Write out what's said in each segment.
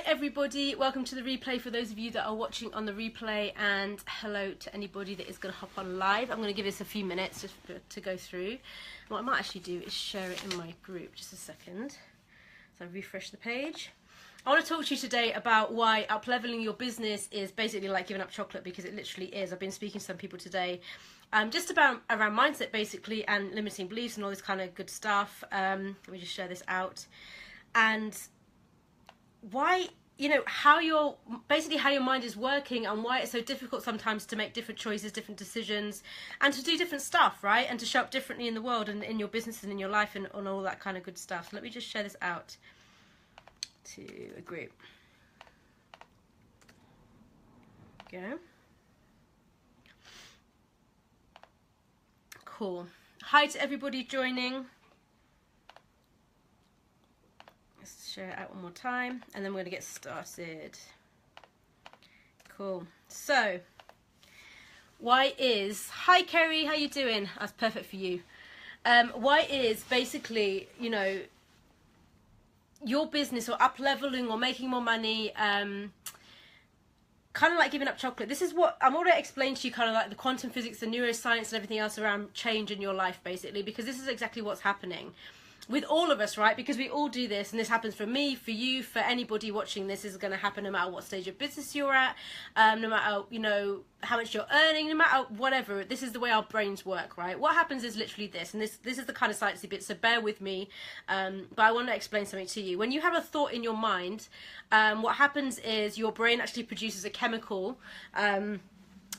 Hi everybody, welcome to the replay for those of you that are watching on the replay, and hello to anybody that is going to hop on live. I'm going to give this a few minutes just to go through. What I might actually do is share it in my group. Just a second. So I refresh the page. I want to talk to you today about why up-leveling your business is basically like giving up chocolate, because it literally is. I've been speaking to some people today just about around mindset basically, and limiting beliefs and all this kind of good stuff. Let me just share this out. And why, how your mind is working, and why it's so difficult sometimes to make different choices, different decisions, and to do different stuff, right? And to show up differently in the world and in your business and in your life and on all that kind of good stuff. So let me just share this out to a group. Go. Cool. Hi to everybody joining. Let's share it out one more time, and then we're going to get started. Cool. So, hi Kerry, how you doing? That's perfect for you. Why is basically, your business or up-leveling or making more money, kind of like giving up chocolate. This is what I'm already explaining to you, kind of like the quantum physics, the neuroscience and everything else around change in your life, basically, because this is exactly what's happening with all of us, right? Because we all do this, and this happens for me, for you, for anybody watching this. This is going to happen no matter what stage of business you're at, no matter, how much you're earning, no matter whatever. This is the way our brains work, right? What happens is literally this, and this is the kind of sciencey bit, so bear with me, but I want to explain something to you. When you have a thought in your mind, what happens is your brain actually produces a chemical,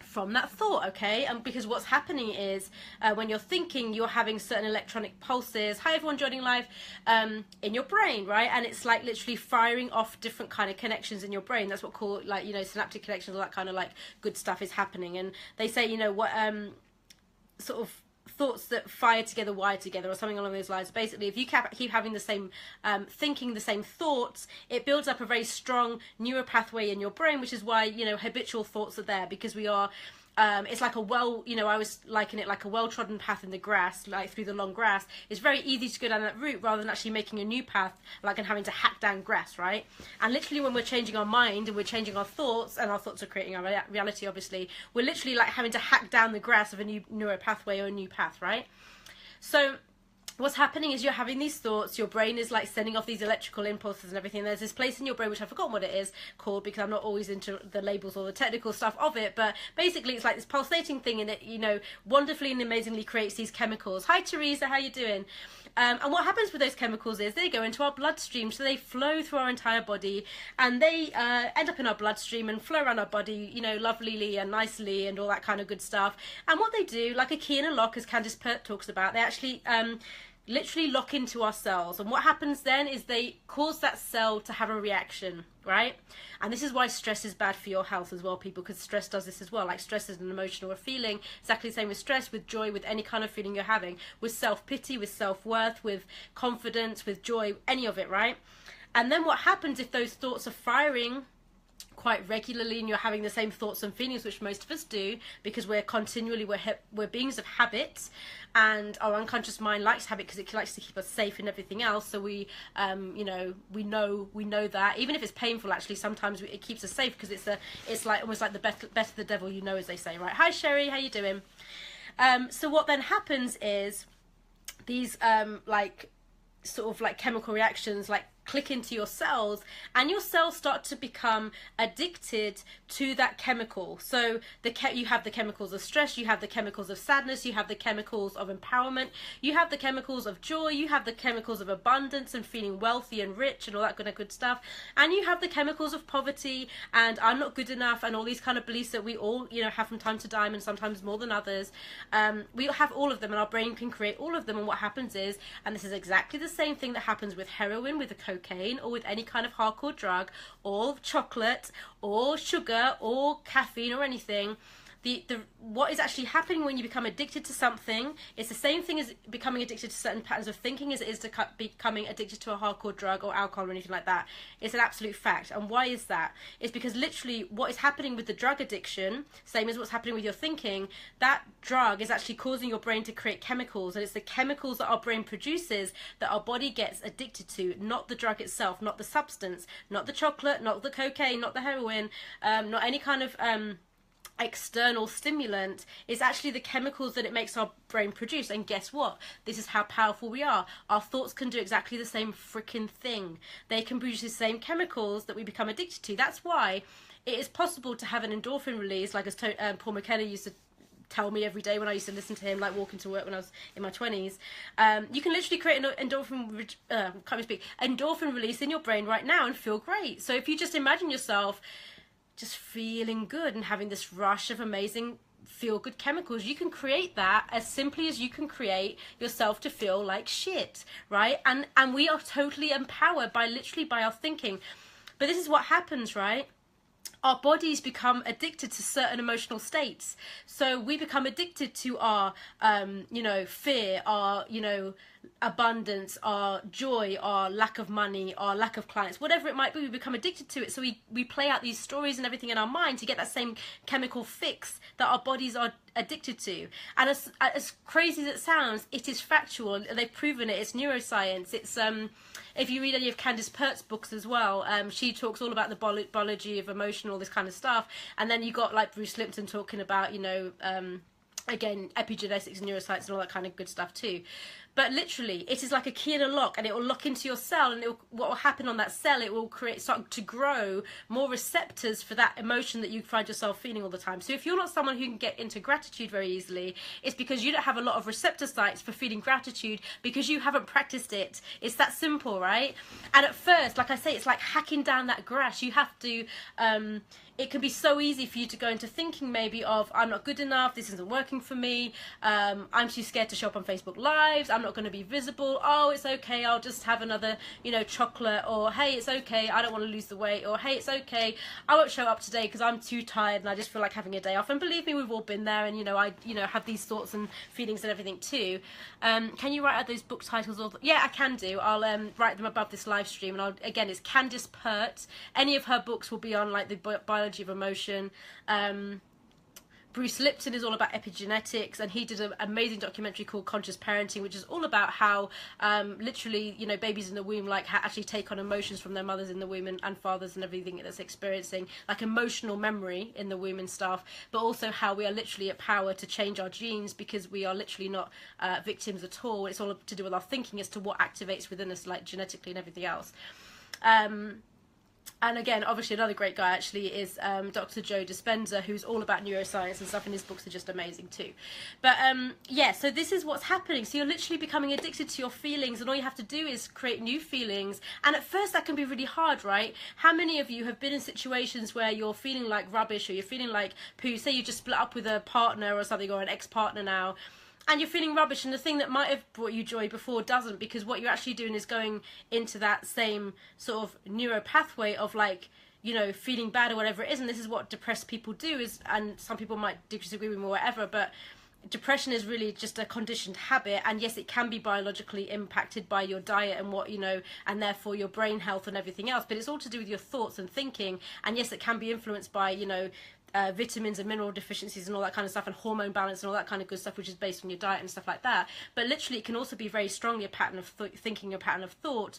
from that thought, okay? And because what's happening is when you're thinking, you're having certain electronic pulses, hi everyone joining live, in your brain, right? And it's like literally firing off different kind of connections in your brain. That's what called, like, synaptic connections, all that kind of like good stuff is happening. And they say, what sort of thoughts that fire together wire together, or something along those lines. Basically, if you keep having the same thinking, the same thoughts, it builds up a very strong neural pathway in your brain, which is why habitual thoughts are there, because we are it's like I was liking it like a well-trodden path in the grass, like through the long grass. It's very easy to go down that route rather than actually making a new path, like, and having to hack down grass, right? And literally when we're changing our mind and we're changing our thoughts, and our thoughts are creating our reality, obviously, we're literally like having to hack down the grass of a new neural pathway or a new path, right? So what's happening is you're having these thoughts, your brain is like sending off these electrical impulses and everything. There's this place in your brain, which I've forgotten what it is called, because I'm not always into the labels or the technical stuff of it, but basically it's like this pulsating thing, and it, wonderfully and amazingly creates these chemicals. Hi Teresa, how you doing? And what happens with those chemicals is they go into our bloodstream, so they flow through our entire body, and they end up in our bloodstream and flow around our body, lovelily and nicely and all that kind of good stuff. And what they do, like a key in a lock, as Candice Pert talks about, they actually literally lock into our cells. And what happens then is they cause that cell to have a reaction, right? And this is why stress is bad for your health as well, people, because stress does this as well. Like, stress is an emotion or a feeling, exactly the same with stress, with joy, with any kind of feeling you're having, with self-pity, with self-worth, with confidence, with joy, any of it, right? And then what happens if those thoughts are firing quite regularly, and you're having the same thoughts and feelings, which most of us do, because we're beings of habit, and our unconscious mind likes habit because it likes to keep us safe and everything else. So we we know that even if it's painful, actually sometimes it keeps us safe, because it's like almost like the better the devil you know, as they say, right? Hi Sherry, how you doing? So what then happens is these sort of like chemical reactions like click into your cells, and your cells start to become addicted to that chemical. So you have the chemicals of stress, you have the chemicals of sadness, you have the chemicals of empowerment, you have the chemicals of joy, you have the chemicals of abundance and feeling wealthy and rich and all that kind of good stuff, and you have the chemicals of poverty and I'm not good enough and all these kind of beliefs that we all have from time to time, and sometimes more than others. We have all of them, and our brain can create all of them. And what happens is, and this is exactly the same thing that happens with heroin, with the cocaine, or with any kind of hardcore drug, or chocolate, or sugar, or caffeine, or anything, the what is actually happening when you become addicted to something, it's the same thing as becoming addicted to certain patterns of thinking as it is to becoming addicted to a hardcore drug or alcohol or anything like that. It's an absolute fact. And why is that? It's because literally what is happening with the drug addiction, same as what's happening with your thinking, that drug is actually causing your brain to create chemicals, and it's the chemicals that our brain produces that our body gets addicted to, not the drug itself, not the substance, not the chocolate, not the cocaine, not the heroin, not any kind of external stimulant. Is actually the chemicals that it makes our brain produce. And guess what? This is how powerful we are. Our thoughts can do exactly the same freaking thing. They can produce the same chemicals that we become addicted to. That's why it is possible to have an endorphin release, like as Paul McKenna used to tell me every day when I used to listen to him, like walking to work when I was in my 20s. You can literally create an endorphin release in your brain right now and feel great. So if you just imagine yourself just feeling good and having this rush of amazing feel-good chemicals, you can create that as simply as you can create yourself to feel like shit, right? And we are totally empowered by literally by our thinking. But this is what happens, right? Our bodies become addicted to certain emotional states. So we become addicted to our, fear, our, abundance, our joy, our lack of money, our lack of clients, whatever it might be, we become addicted to it. So we play out these stories and everything in our mind to get that same chemical fix that our bodies are addicted to. And as crazy as it sounds, it is factual. They've proven it. It's neuroscience. It's if you read any of Candace Pert's books as well, she talks all about the biology of emotion, all this kind of stuff. And then you got like Bruce Lipton talking about, again, epigenetics, neuroscience, and all that kind of good stuff too. But literally, it is like a key in a lock, and it will lock into your cell, and what will happen on that cell, it will start to grow more receptors for that emotion that you find yourself feeling all the time. So if you're not someone who can get into gratitude very easily, it's because you don't have a lot of receptor sites for feeling gratitude because you haven't practiced it. It's that simple, right? And at first, like I say, it's like hacking down that grass. You have to... it can be so easy for you to go into thinking maybe of, I'm not good enough, this isn't working for me, I'm too scared to show up on Facebook Lives, I'm not going to be visible, oh, it's okay, I'll just have another, chocolate, or hey, it's okay, I don't want to lose the weight, or hey, it's okay, I won't show up today because I'm too tired and I just feel like having a day off. And believe me, we've all been there, and I have these thoughts and feelings and everything too. Can you write out those book titles? Yeah, I can do. I'll write them above this live stream, and again, it's Candace Pert. Any of her books will be on like the biology of emotion. Bruce Lipton is all about epigenetics, and he did an amazing documentary called Conscious Parenting, which is all about how literally, babies in the womb actually take on emotions from their mothers in the womb and fathers and everything that's experiencing, like emotional memory in the womb and stuff, but also how we are literally at power to change our genes because we are literally not victims at all. It's all to do with our thinking as to what activates within us, like genetically and everything else. And again, obviously another great guy actually is Dr. Joe Dispenza, who's all about neuroscience and stuff, and his books are just amazing too. But yeah, so this is what's happening. So you're literally becoming addicted to your feelings, and all you have to do is create new feelings. And at first that can be really hard, right? How many of you have been in situations where you're feeling like rubbish, or you're feeling like poo? Say you just split up with a partner or something, or an ex-partner now, and you're feeling rubbish, and the thing that might have brought you joy before doesn't, because what you're actually doing is going into that same sort of neuro pathway of feeling bad or whatever it is. And this is what depressed people do, and some people might disagree with me or whatever, but depression is really just a conditioned habit. And yes, it can be biologically impacted by your diet and what, and therefore your brain health and everything else, but it's all to do with your thoughts and thinking. And yes, it can be influenced by, vitamins and mineral deficiencies and all that kind of stuff, and hormone balance and all that kind of good stuff, which is based on your diet and stuff like that. But literally it can also be very strongly a pattern of thinking, a pattern of thought.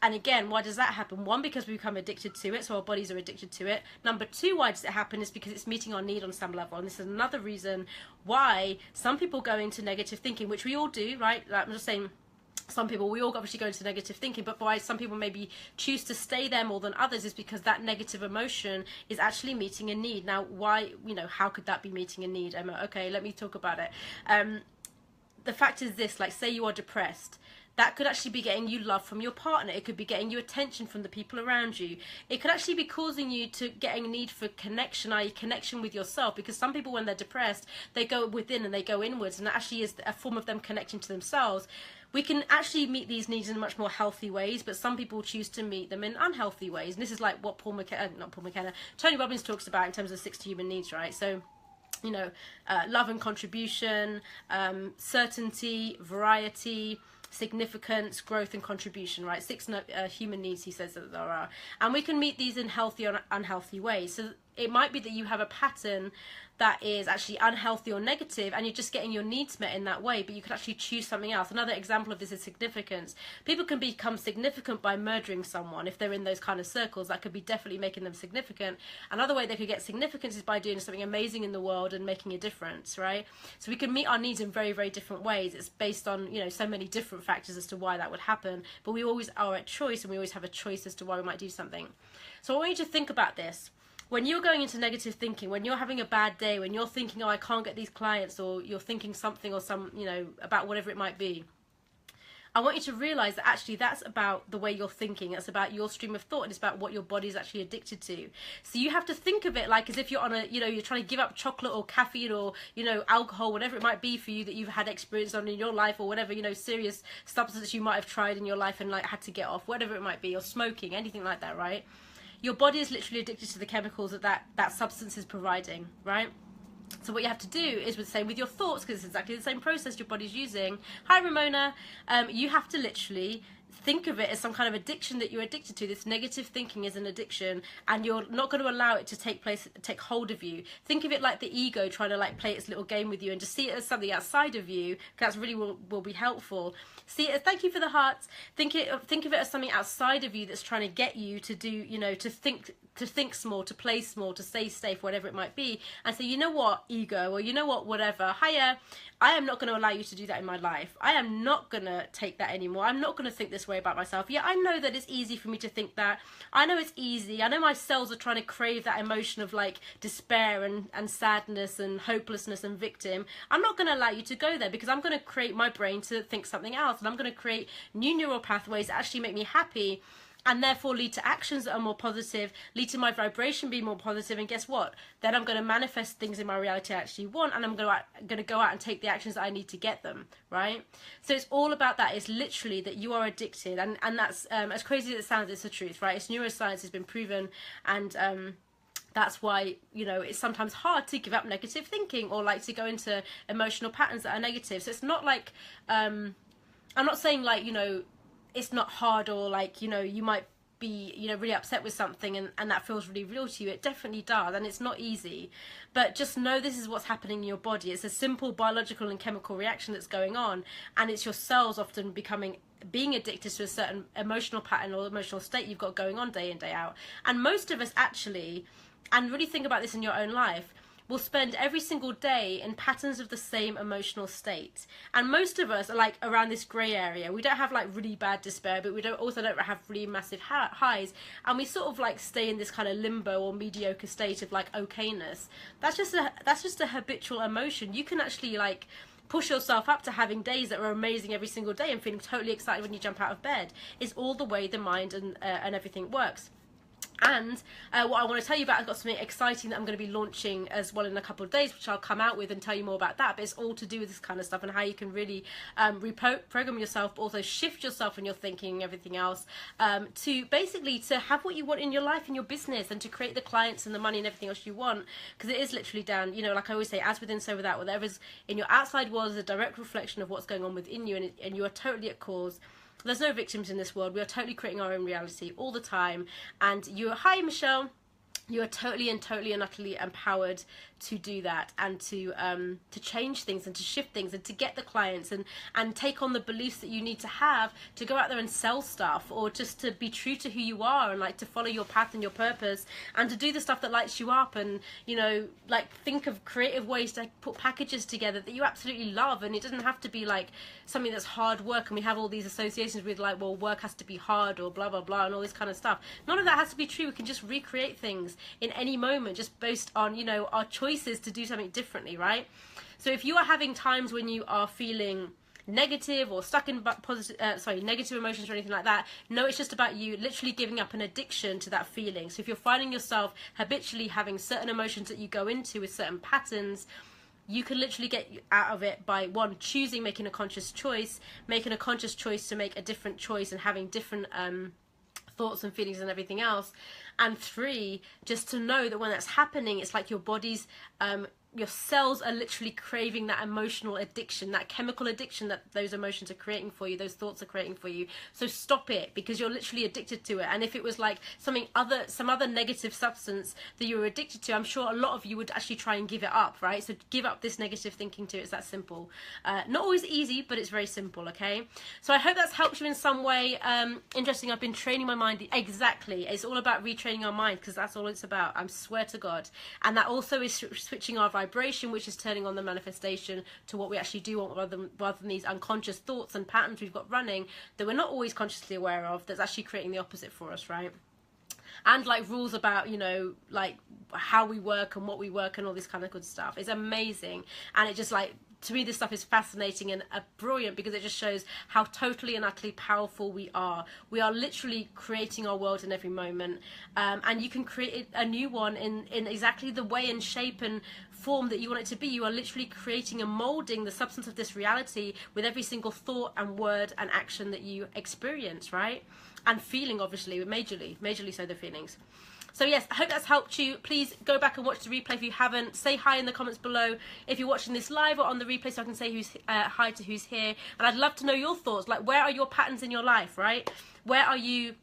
And again, why does that happen? One, because we become addicted to it, so our bodies are addicted to it. Number two, why does it happen is because it's meeting our need on some level. And this is another reason why some people go into negative thinking, which we all do, right? Like I'm just saying, some people, we all obviously go into negative thinking, but why some people maybe choose to stay there more than others is because that negative emotion is actually meeting a need. Now, why, how could that be meeting a need, Emma? Okay, let me talk about it. The fact is this, like, say you are depressed. That could actually be getting you love from your partner. It could be getting you attention from the people around you. It could actually be causing you to getting a need for connection, i.e. connection with yourself, because some people, when they're depressed, they go within and they go inwards, and that actually is a form of them connecting to themselves. We can actually meet these needs in much more healthy ways, but some people choose to meet them in unhealthy ways. And this is like what Tony Robbins talks about in terms of 6 human needs, right? So you know, love and contribution, certainty, variety, significance, growth and contribution, right? 6 human needs, he says that there are. And we can meet these in healthy or unhealthy ways. So it might be that you have a pattern that is actually unhealthy or negative, and you're just getting your needs met in that way, but you could actually choose something else. Another example of this is significance. People can become significant by murdering someone if they're in those kind of circles. That could be definitely making them significant. Another way they could get significance is by doing something amazing in the world and making a difference, right? So we can meet our needs in very, very different ways. It's based on, you know, so many different factors as to why that would happen, but we always are at choice, and we always have a choice as to why we might do something. So I want you to think about this. When you're going into negative thinking, when you're having a bad day, when you're thinking, oh, I can't get these clients, or you're thinking something or you know, about whatever it might be, I want you to realize that actually that's about the way you're thinking. That's about your stream of thought, and it's about what your body's actually addicted to. So you have to think of it like as if you're on a, you know, you're trying to give up chocolate or caffeine or, you know, alcohol, whatever it might be for you that you've had experience on in your life, or whatever, you know, serious substance you might have tried in your life and like had to get off, whatever it might be, or smoking, anything like that, right? Your body is literally addicted to the chemicals that substance is providing, right? So what you have to do is the same with your thoughts, because it's exactly the same process your body's using. Hi, Ramona. You have to literally think of it as some kind of addiction that you're addicted to. This negative thinking is an addiction, and you're not going to allow it to take hold of you. Think of it like the ego trying to like play its little game with you, and just see it as something outside of you. That's really will be helpful. See it as, thank you for the hearts. Think of it as something outside of you that's trying to get you to do, you know, to think small, to play small, to stay safe, whatever it might be, and say, you know what, ego, or you know what, whatever, hiya, I am not going to allow you to do that in my life. I am not going to take that anymore. I'm not going to think this way about myself. Yeah, I know that it's easy for me to think that. I know it's easy. I know my cells are trying to crave that emotion of like despair and sadness and hopelessness and victim. I'm not going to allow you to go there, because I'm going to create my brain to think something else, and I'm going to create new neural pathways that actually make me happy, and therefore lead to actions that are more positive, lead to my vibration being more positive, and guess what? Then I'm going to manifest things in my reality I actually want, and I'm going to go out and take the actions that I need to get them, right? So it's all about that. It's literally that you are addicted, and that's, as crazy as it sounds, it's the truth, right? It's neuroscience has been proven, and that's why, you know, it's sometimes hard to give up negative thinking, or like to go into emotional patterns that are negative. So it's not like, I'm not saying like, you know, it's not hard, or like, you know, you might be, you know, really upset with something and that feels really real to you. It definitely does, and it's not easy, but just know this is what's happening in your body. It's a simple biological and chemical reaction that's going on, and it's your cells often being addicted to a certain emotional pattern or emotional state you've got going on day in, day out. And most of us actually, and really think about this in your own life, will spend every single day in patterns of the same emotional state. And most of us are like around this grey area. We don't have like really bad despair, but we also don't have really massive highs. And we sort of like stay in this kind of limbo or mediocre state of like okayness. That's just a habitual emotion. You can actually like push yourself up to having days that are amazing every single day and feeling totally excited when you jump out of bed. It's all the way the mind and everything works. And what I want to tell you about, I've got something exciting that I'm going to be launching as well in a couple of days, which I'll come out with and tell you more about that. But it's all to do with this kind of stuff, and how you can really reprogram yourself, but also shift yourself in your thinking and everything else, to basically to have what you want in your life and your business, and to create the clients and the money and everything else you want. Because it is literally down, you know, like I always say, as within, so without. Whatever's in your outside world is a direct reflection of what's going on within you, and you are totally at cause. There's no victims in this world. We are totally creating our own reality all the time. And hi, Michelle. You are totally and utterly empowered to do that, and to change things and to shift things and to get the clients and take on the beliefs that you need to have to go out there and sell stuff, or just to be true to who you are, and like to follow your path and your purpose, and to do the stuff that lights you up, and, you know, like think of creative ways to put packages together that you absolutely love. And it doesn't have to be like something that's hard work, and we have all these associations with like, well, work has to be hard or blah blah blah and all this kind of stuff. None of that has to be true. We can just recreate things in any moment, just based on, you know, our choices to do something differently, right? So if you are having times when you are feeling negative or stuck in negative emotions or anything like that, no, it's just about you literally giving up an addiction to that feeling. So if you're finding yourself habitually having certain emotions that you go into with certain patterns, you can literally get out of it by, one, making a conscious choice to make a different choice and having different thoughts and feelings and everything else. And 3, just to know that when that's happening, it's like your body's your cells are literally craving that emotional addiction, that chemical addiction that those emotions are creating for you, those thoughts are creating for you. So stop it, because you're literally addicted to it. And if it was like some other negative substance that you were addicted to, I'm sure a lot of you would actually try and give it up, right? So give up this negative thinking too. It's that simple. Not always easy, but it's very simple, okay? So I hope that's helped you in some way. Interesting, I've been training my mind. Exactly. It's all about retraining our mind, because that's all it's about. I swear to God. And that also is switching our vibration, which is turning on the manifestation to what we actually do want, rather than these unconscious thoughts and patterns we've got running that we're not always consciously aware of, that's actually creating the opposite for us, right? And like rules about, you know, like how we work and what we work and all this kind of good stuff. It's amazing. And it just, like, to me, this stuff is fascinating and brilliant, because it just shows how totally and utterly powerful we are. We are literally creating our world in every moment, and you can create a new one in exactly the way and shape and form that you want it to be. You are literally creating and molding the substance of this reality with every single thought and word and action that you experience, right? And feeling, obviously, majorly so, the feelings. So yes, I hope that's helped you. Please go back and watch the replay if you haven't. Say hi in the comments below if you're watching this live or on the replay, so I can say hi to who's here. And I'd love to know your thoughts. Like, where are your patterns in your life, right? Where are you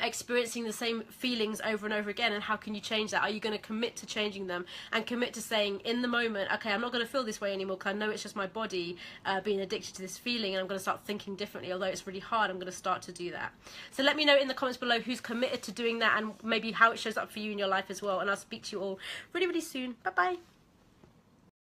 experiencing the same feelings over and over again, and how can you change that? Are you going to commit to changing them and commit to saying in the moment, okay, I'm not going to feel this way anymore, because I know it's just my body being addicted to this feeling, and I'm going to start thinking differently. Although it's really hard, I'm going to start to do that. So let me know in the comments below who's committed to doing that, and maybe how it shows up for you in your life as well. And I'll speak to you all really, really soon. Bye bye.